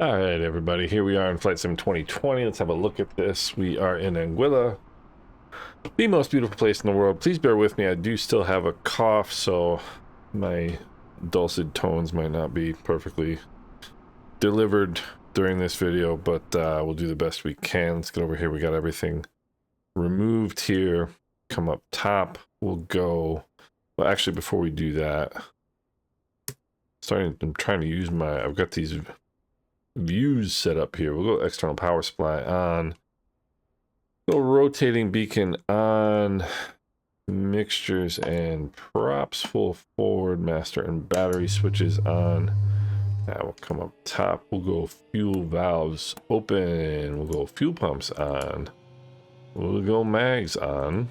All right, everybody, here we are in Flight Sim 2020. Let's have a look at this. We are in Anguilla, the most beautiful place in the world. Please bear with me. I do still have a cough, so my dulcet tones might not be perfectly delivered during this video, but we'll do the best we can. Let's get over here. We got everything removed here. Come up top. We'll go. Well, actually, before we do that, I'm trying to use I've got these views set up here. We'll go external power supply on, go rotating beacon on, mixtures and props full forward, master and battery switches on. That will come up top. We'll go fuel valves open. We'll go fuel pumps on. We'll go mags on.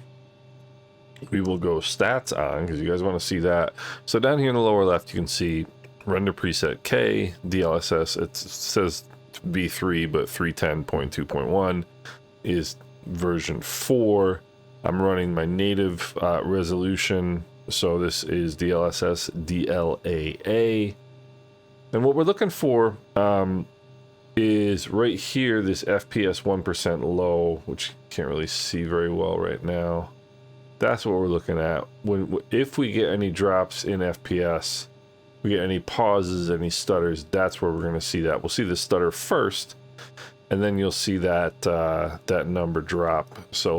We will go stats on because you guys want to see that. So down here in the lower left, you can see render preset K, DLSS. It says V3, but 310.2.1 is version 4. I'm running my native resolution, so this is DLSS DLAA. And what we're looking for is right here, this FPS 1% low, which you can't really see very well right now. That's what we're looking at. If we get any drops in FPS, we get any pauses, any stutters, that's where we're going to see that. We'll see the stutter first, and then you'll see that that number drop. So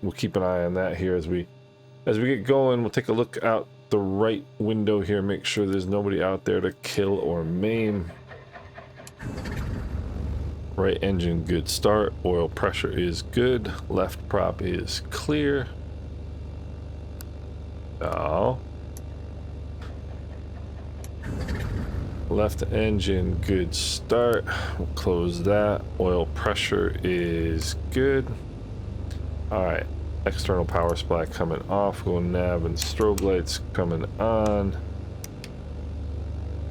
we'll keep an eye on that here as we get going. We'll take a look out the right window here, make sure there's nobody out there to kill or maim. Right engine, good start. Oil pressure is good. Left prop is clear. Oh. Left engine, good start. We'll close that. Oil pressure is good. All right, external power supply coming off. Go nav and strobe lights coming on.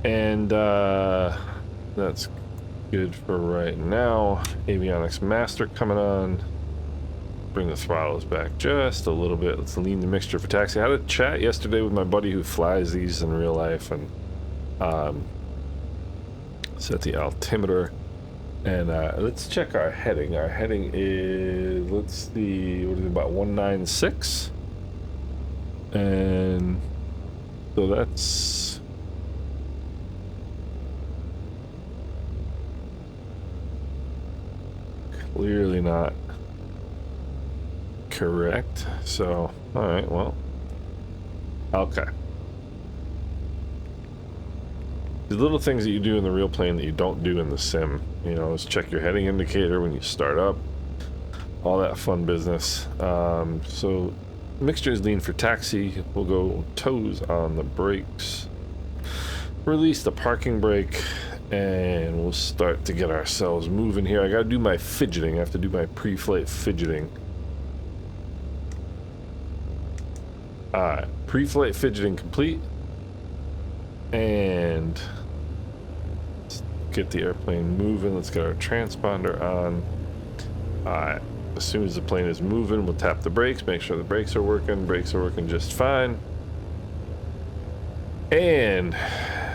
And that's good for right now. Avionics master coming on. Bring the throttles back just a little bit. Let's lean the mixture for taxi. I had a chat yesterday with my buddy who flies these in real life, and set the altimeter, and let's check our heading. Our heading is, let's see, what is it, about 196, and so that's clearly not correct. So all right, well, okay. The little things that you do in the real plane that you don't do in the sim, you know, is check your heading indicator when you start up, all that fun business. So mixture is lean for taxi. We'll go toes on the brakes, release the parking brake, and we'll start to get ourselves moving here. I gotta do my fidgeting. I have to do my pre-flight fidgeting. Alright, pre-flight fidgeting complete, and get the airplane moving. Let's get our transponder on. Alright, as soon as the plane is moving, we'll tap the brakes, make sure the brakes are working. Brakes are working just fine. And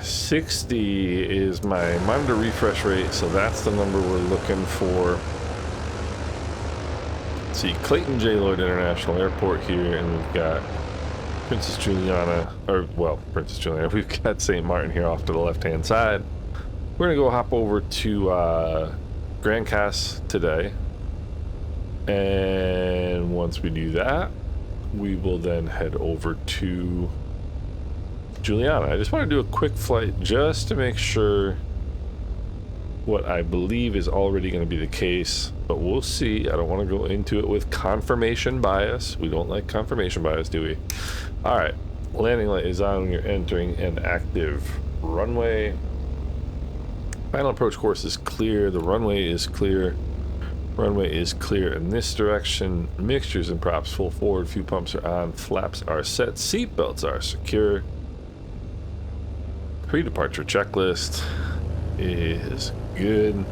60 is my monitor refresh rate, so that's the number we're looking for. Let's see, Clayton J. Lloyd International Airport here, and we've got Princess Juliana, or well, Princess Juliana. We've got St. Martin here off to the left-hand side. We're gonna go hop over to Grand Cas today, and once we do that, we will then head over to Juliana. I just want to do a quick flight just to make sure what I believe is already going to be the case, but we'll see. I don't want to go into it with confirmation bias. We don't like confirmation bias, do we? All right, landing light is on when you're entering an active runway. Final approach course is clear. The runway is clear. Runway is clear in this direction. Mixtures and props full forward. Fuel pumps are on. Flaps are set. Seat belts are secure. Pre-departure checklist is good.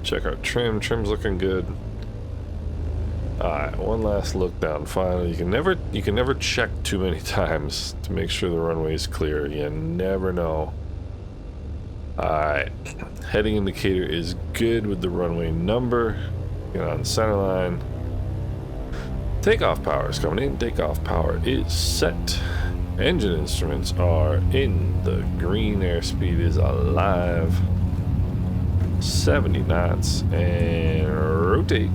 Check our trim. Trim's looking good. Alright, one last look down final. You can never check too many times to make sure the runway is clear. You never know. Alright, heading indicator is good with the runway number. Get on center line. Takeoff power is coming in. Takeoff power is set. Engine instruments are in. The green airspeed is alive. 70 knots and rotate.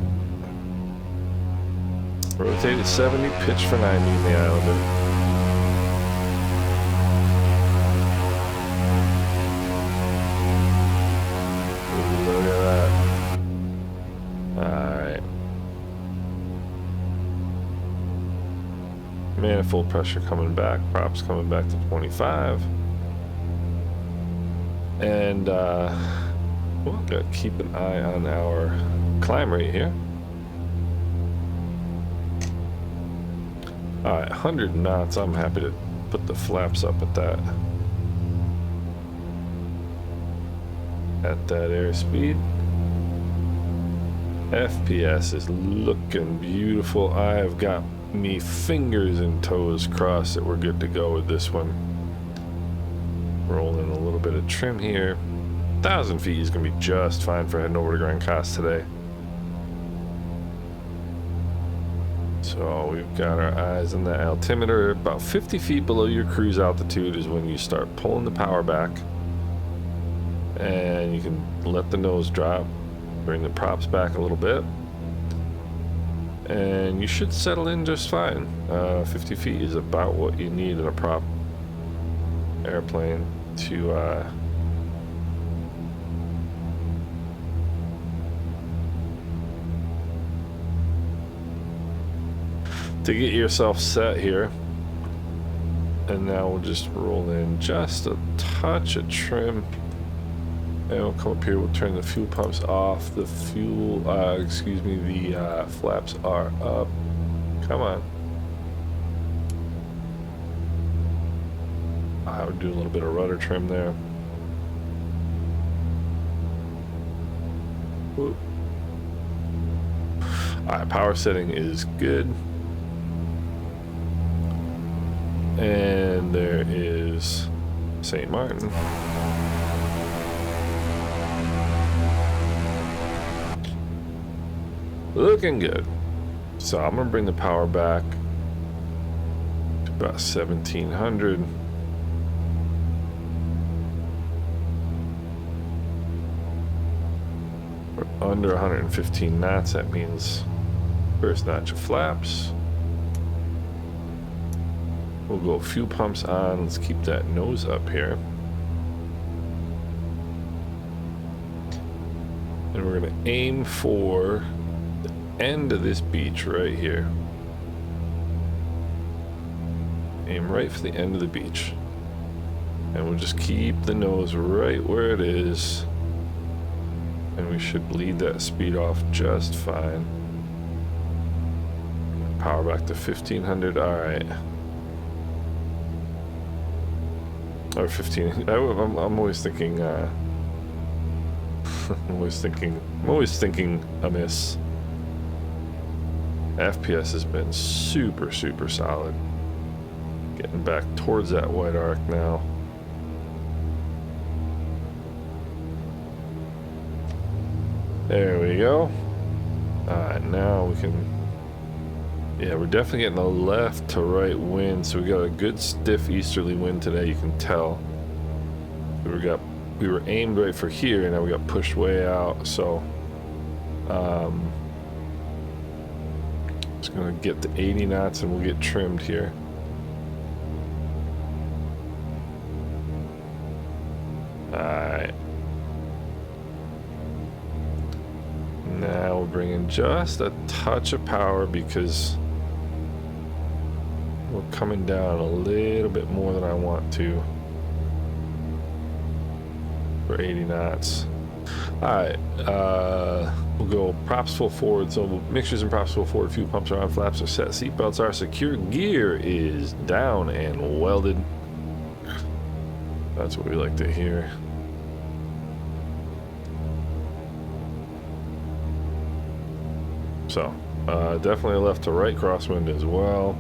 Rotate at 70, pitch for 90 in the Islander. Look at that. Alright. Manifold pressure coming back. Props coming back to 25. And, we'll gotta keep an eye on our climb rate here. Alright, 100 knots. I'm happy to put the flaps up at that. At that airspeed. FPS is looking beautiful. I have got me fingers and toes crossed that we're good to go with this one. Roll in a little bit of trim here. 1,000 feet is going to be just fine for heading over to Grand Coast today. So we've got our eyes on the altimeter. About 50 feet below your cruise altitude is when you start pulling the power back. And you can let the nose drop. Bring the props back a little bit. And you should settle in just fine. 50 feet is about what you need in a prop airplane to get yourself set here. And now we'll just roll in just a touch of trim. And we'll come up here, we'll turn the fuel pumps off. The fuel, the flaps are up. Come on. I would do a little bit of rudder trim there. Whoop. Alright, power setting is good. And there is St. Martin. Looking good. So I'm gonna bring the power back to about 1700. We're under 115 knots. That means first notch of flaps. We'll go fuel pumps on. Let's keep that nose up here. And we're gonna aim for the end of this beach right here. Aim right for the end of the beach. And we'll just keep the nose right where it is. And we should bleed that speed off just fine. Power back to 1500. All right. Or 15. I'm always thinking. I'm always thinking amiss. FPS has been super solid. Getting back towards that white arc now. There we go. Alright, now we can. Yeah, we're definitely getting a left to right wind, so we got a good stiff easterly wind today, you can tell. We were aimed right for here, and now we got pushed way out, so just gonna get to 80 knots and we'll get trimmed here. Alright. Now we'll bring in just a touch of power because we're coming down a little bit more than I want to for 80 knots. Alright, we'll go props full forward. So mixtures and props full forward, fuel pumps are on, flaps are set, seatbelts are secure, gear is down and welded. That's what we like to hear. So Definitely a left to right crosswind as well.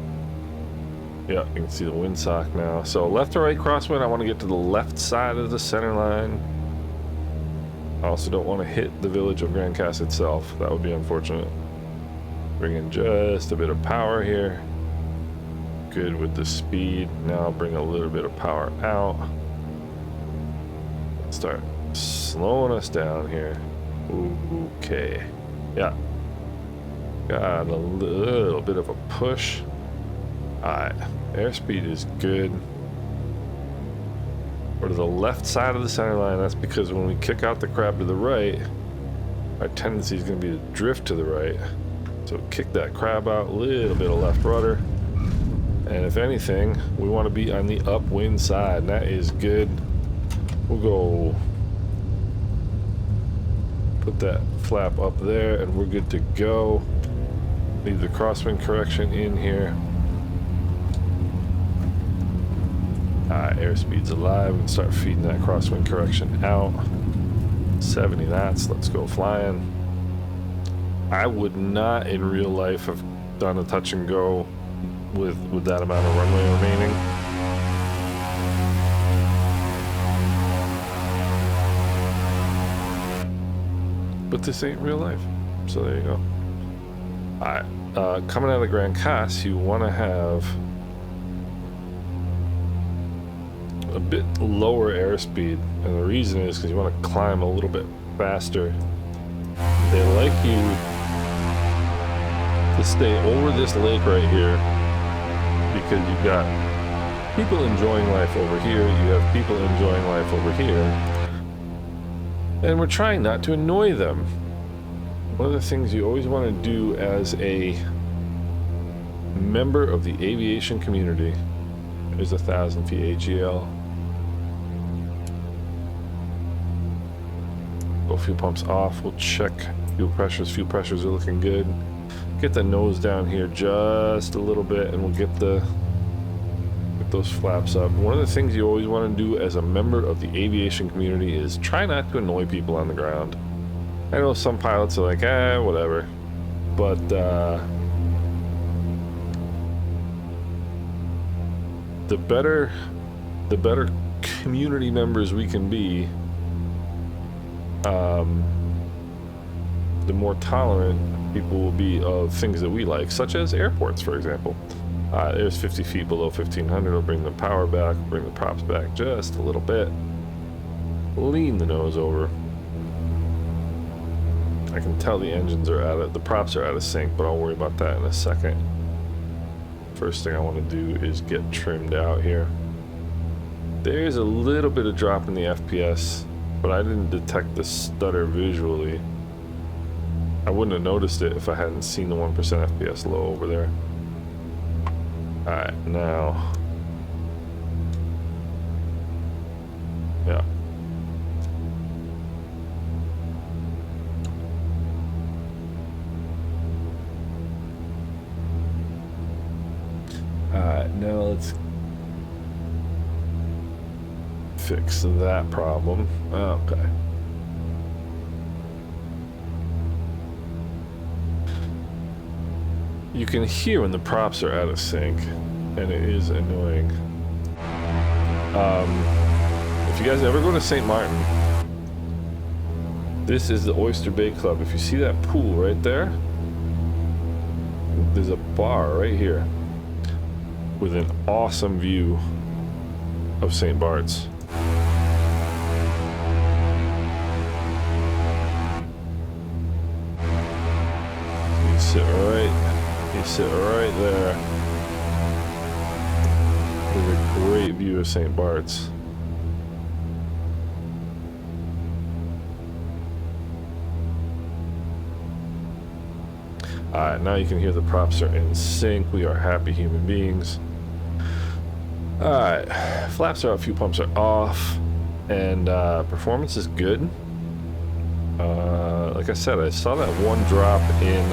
Yeah, you can see the windsock now. So left to right crosswind, I want to get to the left side of the center line. I also don't want to hit the village of Grand Cass itself. That would be unfortunate. Bring in just a bit of power here. Good with the speed. Now I'll bring a little bit of power out. Start slowing us down here. Okay. Yeah. Got a little bit of a push. Alright. Airspeed is good. We're to the left side of the center line. That's because when we kick out the crab to the right, our tendency is going to be to drift to the right. So kick that crab out, a little bit of left rudder. And if anything, we want to be on the upwind side. And that is good. We'll go put that flap up there and we're good to go. Leave the crosswind correction in here. Airspeed's alive. We can start feeding that crosswind correction out. 70 knots. Let's go flying. I would not in real life have done a touch and go with that amount of runway remaining. But this ain't real life. So there you go. Alright. Coming out of Grand Cass, you want to have a bit lower airspeed, and the reason is because you want to climb a little bit faster. They like you to stay over this lake right here because you've got people enjoying life over here, you have people enjoying life over here, and we're trying not to annoy them. One of the things you always want to do as a member of the aviation community is 1,000 feet AGL. Go fuel pumps off. We'll check fuel pressures. Fuel pressures are looking good. Get the nose down here just a little bit, and we'll get those flaps up. One of the things you always want to do as a member of the aviation community is try not to annoy people on the ground. I know some pilots are like, whatever, but the better community members we can be, the more tolerant people will be of things that we like, such as airports, for example. There's 50 feet below 1500. I'll bring the power back, bring the props back just a little bit. Lean the nose over. I can tell the engines are the props are out of sync, but I'll worry about that in a second. First thing I want to do is get trimmed out here. There's a little bit of drop in the FPS, but I didn't detect the stutter visually. I wouldn't have noticed it if I hadn't seen the 1% FPS low over there. Alright, now. Yeah. Alright, now let's fix that problem. Okay. You can hear when the props are out of sync, and it is annoying. If you guys ever go to St. Martin, this is the Oyster Bay Club. If you see that pool right there, there's a bar right here with an awesome view of St. Bart's. You sit right there with a great view of St. Bart's. Alright, now you can hear the props are in sync. We are happy human beings. Alright, flaps are out, fuel pumps are off, and performance is good. Like I said, I saw that one drop in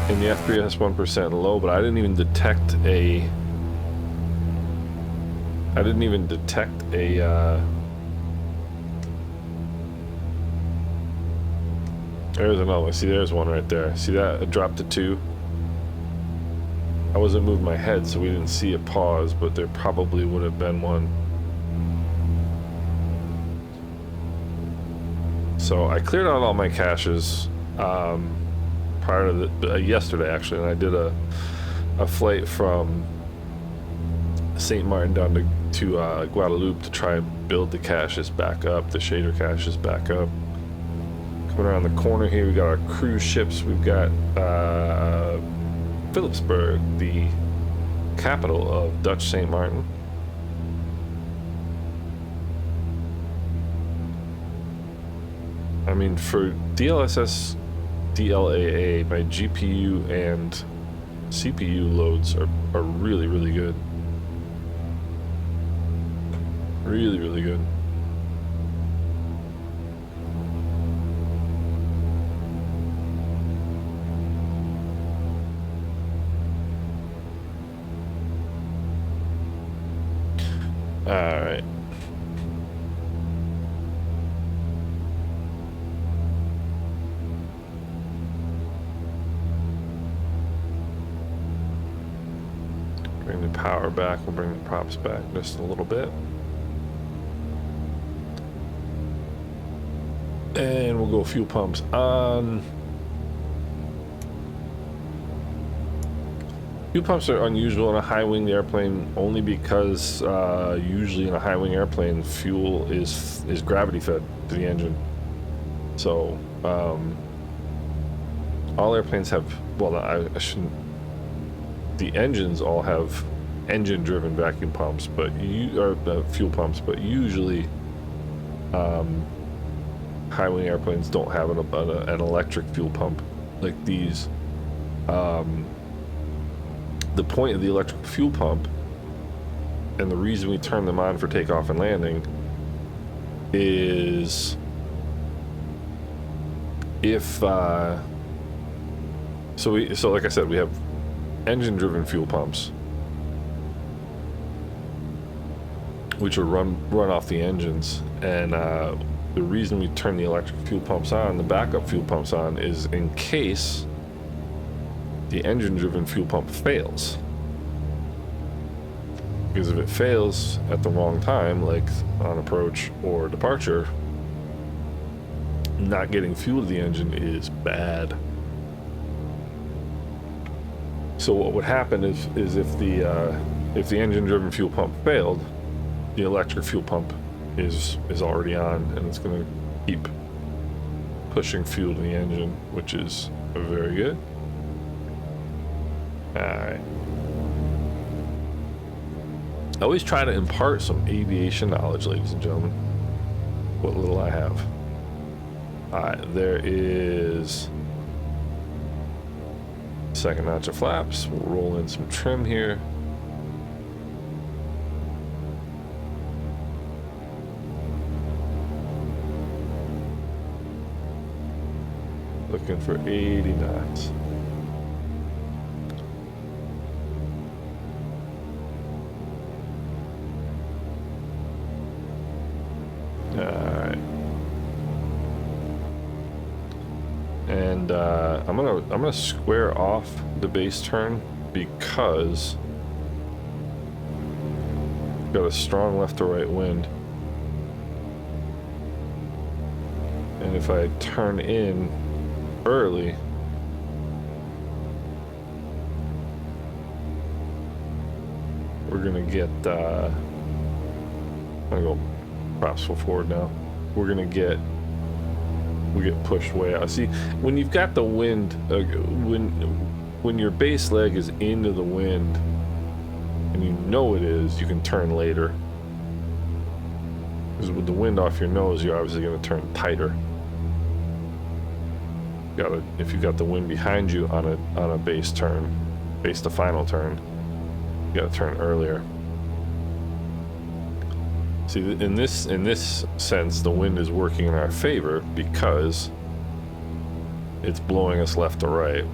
the FPS 1% low, but I didn't even detect a There's another one. See, there's one right there. See that? It dropped to 2. I wasn't moving my head, so we didn't see it pause, but there probably would have been one. So I cleared out all my caches prior to yesterday, actually, and I did a flight from St. Martin down to Guadalupe to try and build the caches back up, the shader caches back up. Coming around the corner here, we got our cruise ships. We've got Philipsburg, the capital of Dutch St. Martin. I mean, for DLSS, DLAA, my GPU and CPU loads are really, really good. Really, really good. All right. Bring the power back. We'll bring the props back just a little bit. And we'll go fuel pumps on. Fuel pumps are unusual in a high-wing airplane only because usually in a high-wing airplane, fuel is gravity fed to the engine. So all airplanes have, well, I shouldn't. The engines all have engine-driven vacuum pumps, but fuel pumps. But usually, high-wing airplanes don't have an electric fuel pump like these. The point of the electric fuel pump and the reason we turn them on for takeoff and landing is if so like I said, we have engine-driven fuel pumps which will run off the engines, and the reason we turn the electric fuel pumps on, the backup fuel pumps on, is in case the engine-driven fuel pump fails. Because if it fails at the wrong time, like on approach or departure, not getting fuel to the engine is bad. So what would happen is if the engine-driven fuel pump failed, the electric fuel pump is already on, and it's going to keep pushing fuel to the engine, which is very good. Alright. I always try to impart some aviation knowledge, ladies and gentlemen. What little I have. Alright, there is second notch of flaps. We'll roll in some trim here. Looking for 80 knots. Alright. And I'm gonna square off the base turn because we've got a strong left to right wind. And if I turn in early, we're gonna get I'm gonna go props full forward now. We're gonna get pushed way out. See, when you've got the wind, when your base leg is into the wind and you know it is, you can turn later. Because with the wind off your nose, you're obviously going to turn tighter. If you've got the wind behind you on a base turn, base to final turn, you got to turn earlier. See, in this sense, the wind is working in our favor because it's blowing us left to right.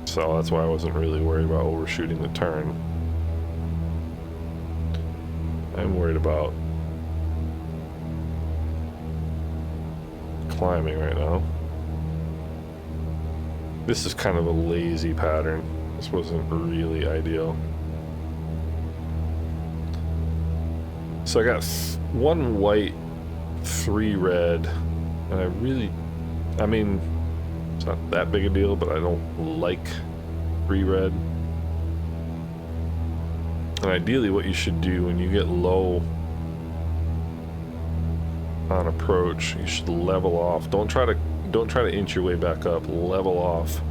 So that's why I wasn't really worried about overshooting the turn. I'm worried about climbing right now. This is kind of a lazy pattern. This wasn't really ideal. So I got 1 white, 3 red, and I mean, it's not that big a deal, but I don't like 3 red. And ideally what you should do when you get low on approach, you should level off. Don't try to inch your way back up. Level off.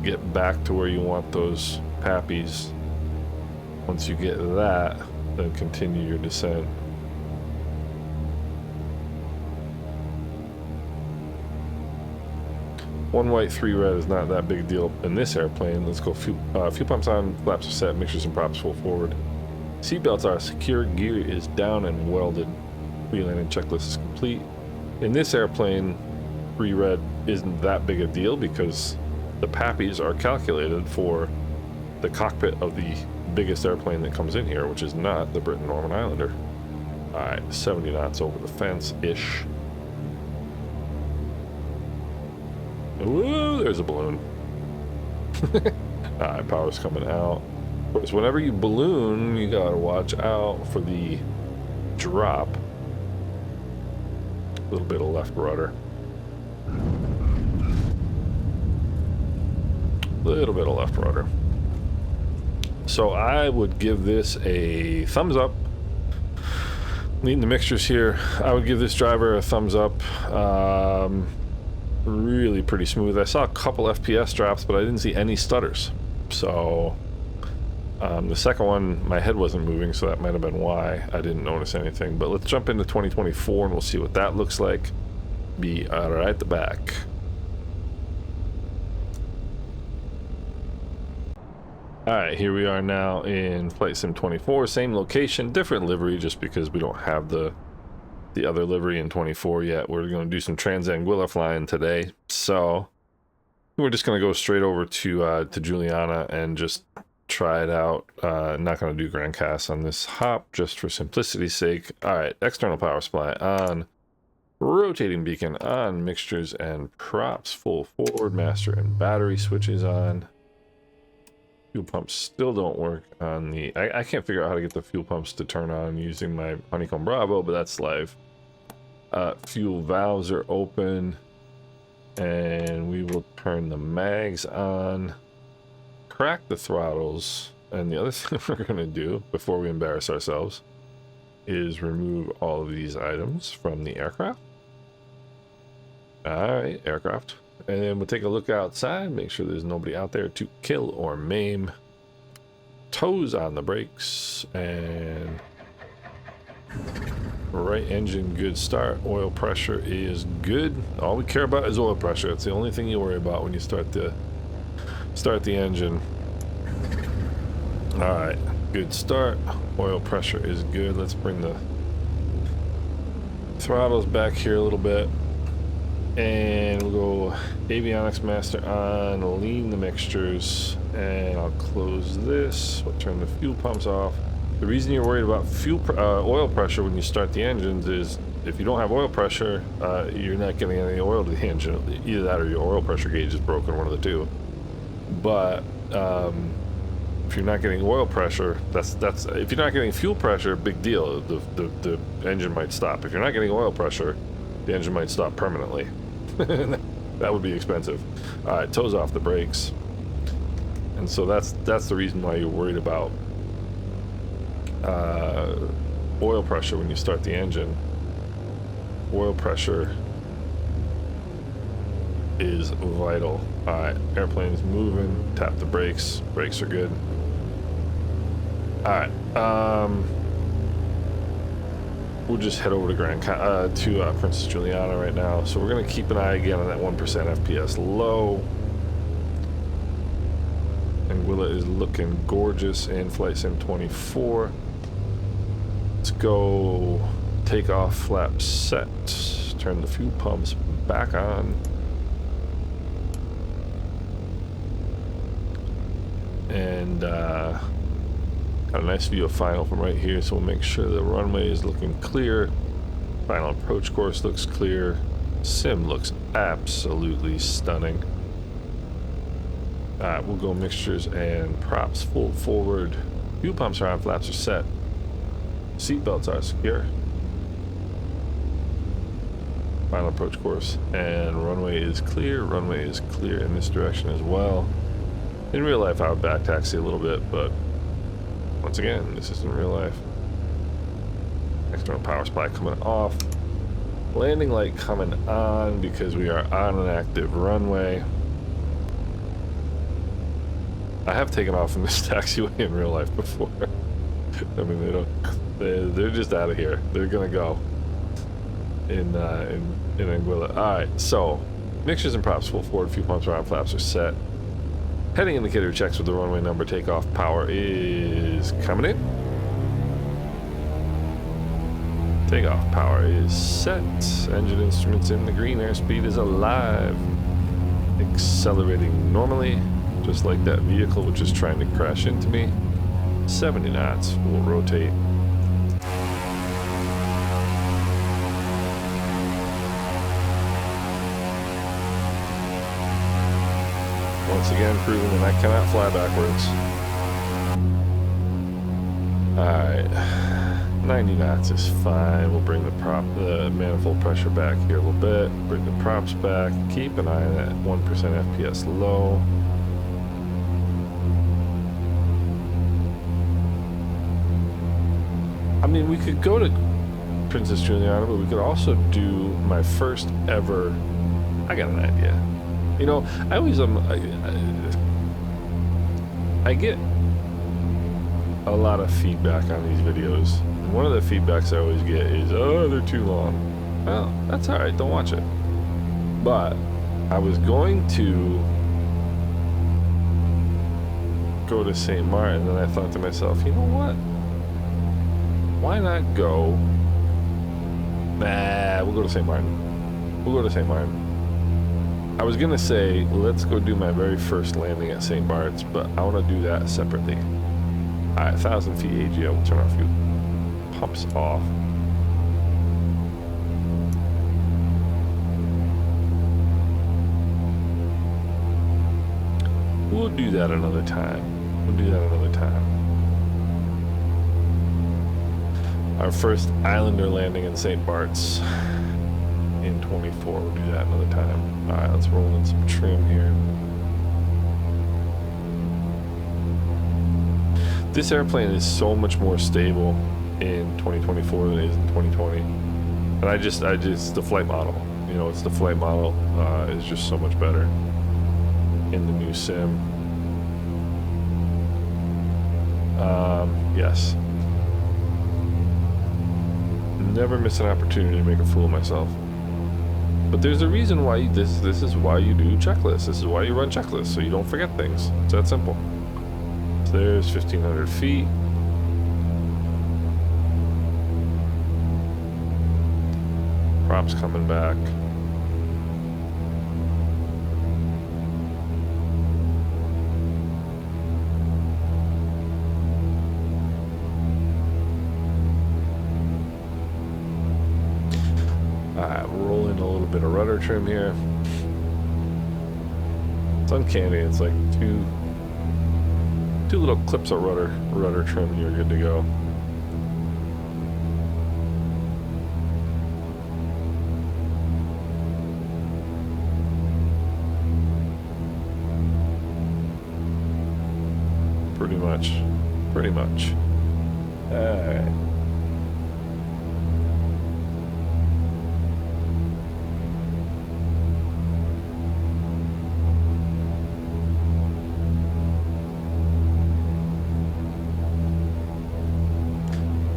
Get back to where you want those pappies. Once you get that, then continue your descent. One white, 3 red is not that big a deal in this airplane. Let's go fuel pumps on, flaps are set, mixtures and props full forward. Seatbelts are secure, gear is down and welded. Pre-landing checklist is complete. In this airplane, 3 red isn't that big a deal because the pappies are calculated for the cockpit of the biggest airplane that comes in here, which is not the Britten Norman Islander. Alright, 70 knots over the fence-ish. Woo, there's a balloon. Alright, power's coming out. Of course, whenever you balloon, you gotta watch out for the drop. A little bit of left rudder. Little bit of left rudder. So I would give this a thumbs up. Leading the mixtures here, I would give this driver a thumbs up. Really pretty smooth. I saw a couple FPS drops, but I didn't see any stutters. So the second one, my head wasn't moving, so that might have been why I didn't notice anything. But let's jump into 2024 and we'll see what that looks like. Be right at the back. Alright, here we are now in Flight Sim 24, same location, different livery, just because we don't have the other livery in 24 yet. We're going to do some Transanguilla flying today, so we're just going to go straight over to Juliana and just try it out. Not going to do Grand Cast on this hop, just for simplicity's sake. Alright, external power supply on, rotating beacon on, mixtures and props full forward, master and battery switches on. Fuel pumps still don't work on the... I can't figure out how to get the fuel pumps to turn on using my Honeycomb Bravo, but that's live. Fuel valves are open. And we will turn the mags on. Crack the throttles. And the other thing we're going to do, before we embarrass ourselves, is remove all of these items from the aircraft. Alright, aircraft. And then we'll take a look outside, make sure there's nobody out there to kill or maim. Toes on the brakes, and right engine, good start. Oil pressure is good. All we care about is oil pressure. It's the only thing you worry about when you start the engine. All right, good start. Oil pressure is good. Let's bring the throttles back here a little bit. And we'll go avionics master on, lean the mixtures, and I'll close this. We'll turn the fuel pumps off. The reason you're worried about oil pressure when you start the engines is if you don't have oil pressure, you're not getting any oil to the engine. Either that or your oil pressure gauge is broken, one of the two. But if you're not getting oil pressure, that's if you're not getting fuel pressure, big deal. The engine might stop. If you're not getting oil pressure, the engine might stop permanently. That would be expensive. Alright, toes off the brakes. And so that's the reason why you're worried about oil pressure when you start the engine. Oil pressure is vital. Alright, airplane is moving. Tap the brakes. Brakes are good. Alright, we'll just head over to Princess Juliana right now. So we're going to keep an eye again on that 1% FPS low. Anguilla is looking gorgeous in Flight Sim 24. Let's go take off flap set. Turn the fuel pumps back on. And got a nice view of final from right here, so we'll make sure the runway is looking clear. Final approach course looks clear. Sim looks absolutely stunning. Alright, we'll go mixtures and props full forward. Fuel pumps are on, flaps are set. Seat belts are secure. Final approach course, and runway is clear. Runway is clear in this direction as well. In real life, I would back taxi a little bit, but once again, this isn't real life. External power supply coming off. Landing light coming on because we are on an active runway. I have taken off in this taxiway in real life before. I mean, they're just out of here. They're gonna go in Anguilla. All right, so mixtures and props full forward. Fuel pumps are on, flaps are set. Heading indicator checks with the runway number. Takeoff power is coming in. Takeoff power is set. Engine instruments in the green. Airspeed is alive. Accelerating normally, just like that vehicle which is trying to crash into me. 70 knots. We'll rotate. Once again, proving that I cannot fly backwards. Alright, 90 knots is fine. We'll bring the manifold pressure back here a little bit. Bring the props back. Keep an eye on that 1% FPS low. I mean, we could go to Princess Juliana, but we could also do my first ever... I got an idea. You know, I always I get a lot of feedback on these videos. And one of the feedbacks I always get is, oh, they're too long. Well, that's all right. Don't watch it. But I was going to go to St. Martin, and I thought to myself, you know what? Why not go? Nah, we'll go to St. Martin. We'll go to St. Martin. I was gonna say, let's go do my very first landing at St. Bart's, but I want to do that separately. Alright, 1,000 feet AGL, we'll turn our fuel pumps off. We'll do that another time. We'll do that another time. Our first Islander landing in St. Bart's in 24. We'll do that another time. Alright, let's roll in some trim here. This airplane is so much more stable in 2024 than it is in 2020. And I just the flight model. You know, it's the flight model is just so much better in the new sim. Yes. Never miss an opportunity to make a fool of myself. But there's a reason why this is why you do checklists. This is why you run checklists, so you don't forget things. It's that simple. So there's 1,500 feet. Props coming back. Alright, we'll roll in a little bit of rudder trim here. It's uncanny. It's like two little clips of rudder trim and you're good to go. Pretty much. Alright.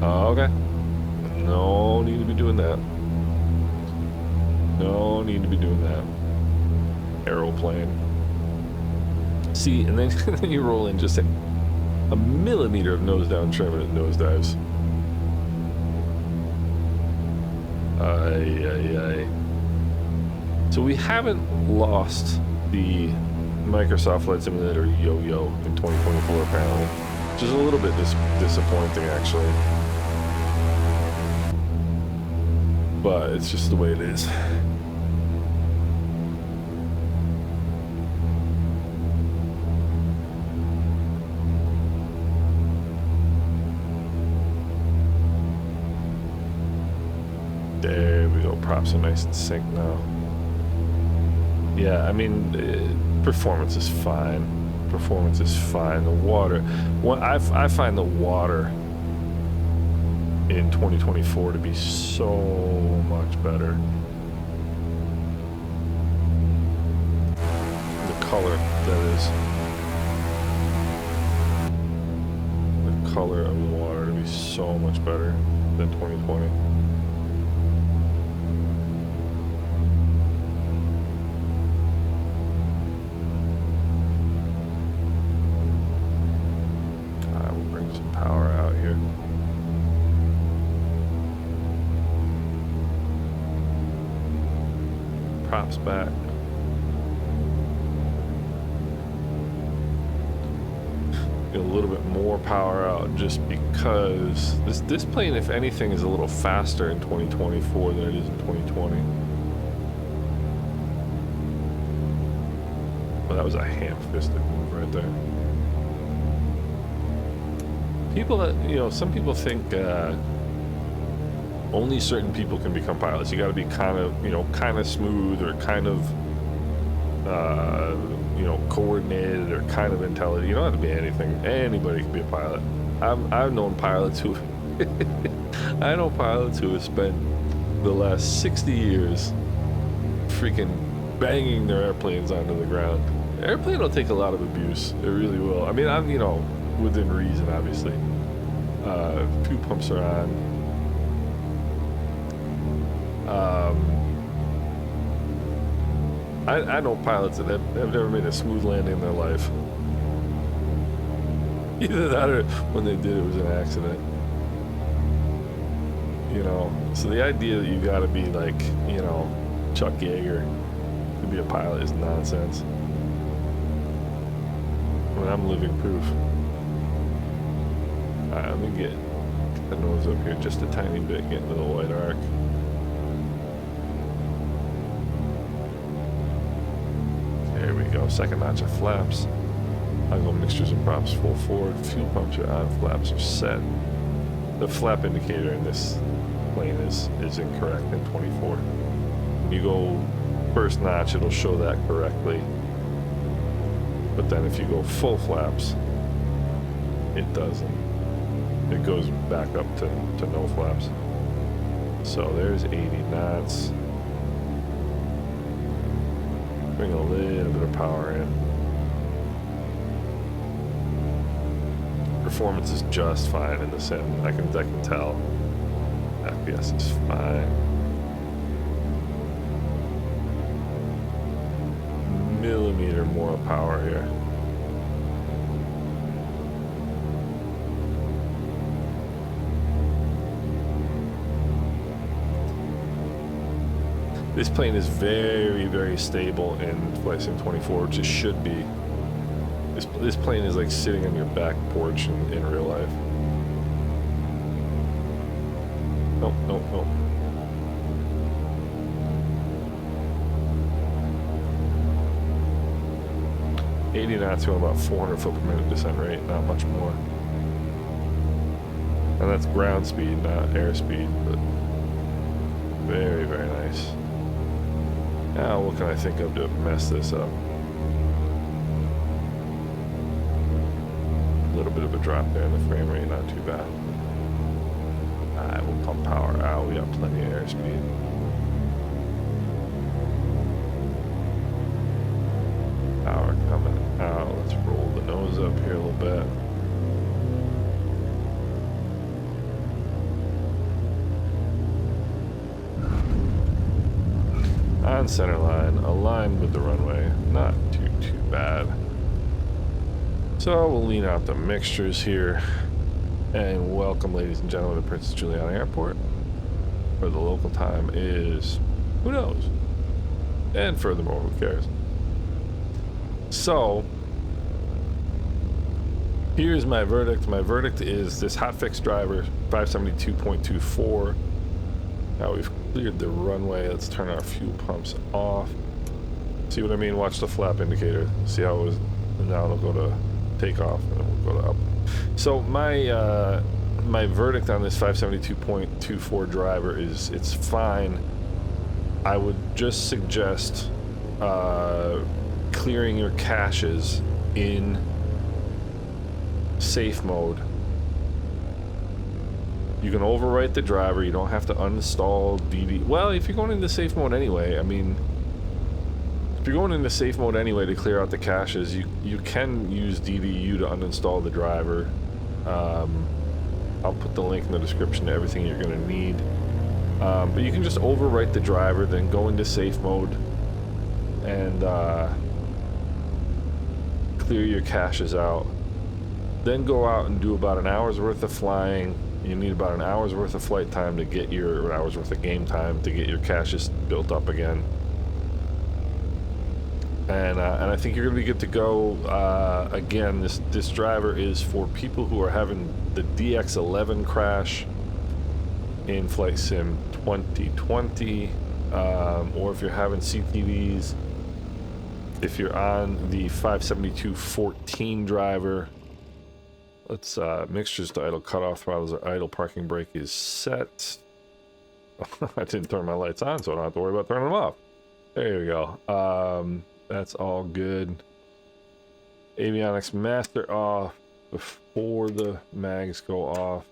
Okay. No need to be doing that. No need to be doing that. Aeroplane. See, and then you roll in just a millimeter of nose down trim and it nosedives. Aye. So we haven't lost the Microsoft Flight Simulator yo-yo in 2024 apparently, which is a little bit disappointing actually. But it's just the way it is. props are nice and sync now. Yeah, I mean, performance is fine. Performance is fine. The water, I find the water in 2024 to be so much better. The color, that is. The color of the water to be so much better than 2020. Power out here. Props back. Get a little bit more power out just because this plane, if anything, is a little faster in 2024 than it is in 2020. Well, that was a ham-fisted move right there. People that, you know, some people think only certain people can become pilots. You got to be kind of, you know, kind of smooth or kind of, you know, coordinated or kind of intelligent. You don't have to be anything. Anybody can be a pilot. I've known pilots who, I know pilots who have spent the last 60 years freaking banging their airplanes onto the ground. The airplane will take a lot of abuse. It really will. I mean, I'm, you know, within reason, obviously. Fuel pumps are on. I know pilots that have never made a smooth landing in their life. Either that or when they did, it was an accident. You know, so the idea that you gotta be like, you know, Chuck Yeager to be a pilot is nonsense. I mean, I'm living proof. Let me get the nose up here just a tiny bit, get into the white arc. There we go, second notch of flaps. I'll go mixtures and props full forward, fuel pumps are on, flaps are set. The flap indicator in this plane is incorrect in 24. When you go first notch, it'll show that correctly. But then if you go full flaps, it doesn't. It goes back up to no flaps. So there's 80 knots. Bring a little bit of power in. Performance is just fine in the sim. I can tell. FPS is fine. Millimeter more power here. This plane is very, very stable in Flight Sim 24, which it should be. This plane is like sitting on your back porch in real life. Nope, nope, nope. $80 knots going about 400 foot per minute descent rate, not much more. And that's ground speed, not airspeed, but very, very nice. Now, what can I think of to mess this up? A little bit of a drop there in the frame rate, not too bad. Alright, we'll pump power out. We got plenty of airspeed. Power coming out. Let's roll the nose up here a little bit. On center line, aligned with the runway, not too bad. So we'll lean out the mixtures here, and welcome, ladies and gentlemen, to Princess Juliana Airport, where the local time is, who knows? And furthermore, who cares? So here's my verdict. My verdict is this Hotfix driver, 572.24. Now we've cleared the runway. Let's turn our fuel pumps off. See what I mean? Watch the flap indicator. See how it was? And now it'll go to takeoff, and then we'll go to up. So my verdict on this 572.24 driver is it's fine. I would just suggest clearing your caches in safe mode. You can overwrite the driver. You don't have to uninstall DD. Well, if you're going into safe mode anyway, I mean, if you're going into safe mode anyway to clear out the caches, you can use DDU to uninstall the driver. I'll put the link in the description to everything you're going to need. But you can just overwrite the driver, then go into safe mode and clear your caches out. Then go out and do about an hour's worth of flying. You need about an hour's worth of flight time to get your, or an hour's worth of game time to get your caches built up again. And I think you're gonna be good to go. Again, this driver is for people who are having the DX11 crash in Flight Sim 2020, or if you're having CTVs, if you're on the 572.14 driver. Let's mixtures to idle cutoff throttles or idle parking brake is set. I didn't turn my lights on, so I don't have to worry about turning them off. There you go. That's all good. Avionics master off before the mags go off,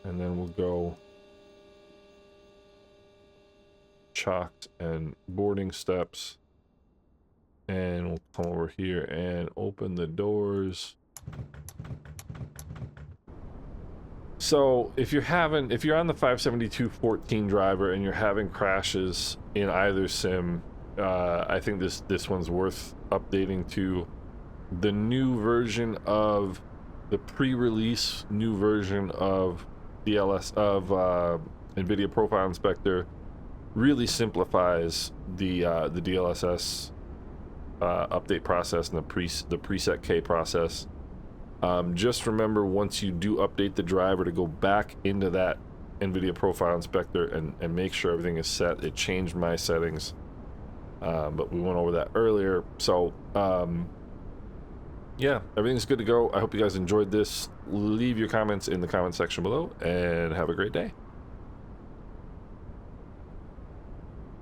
and then we'll go chocks and boarding steps, and we'll come over here and open the doors. So if you're on the 572.14 driver and you're having crashes in either sim, I think this one's worth updating to the new version of the pre-release new version of DLS of NVIDIA Profile Inspector. Really simplifies the DLSS update process and the preset K process. Just remember, once you do update the driver, to go back into that NVIDIA Profile Inspector and make sure everything is set. It changed my settings, but we went over that earlier. So yeah, everything's good to go. I hope you guys enjoyed this. Leave your comments in the comment section below, and have a great day.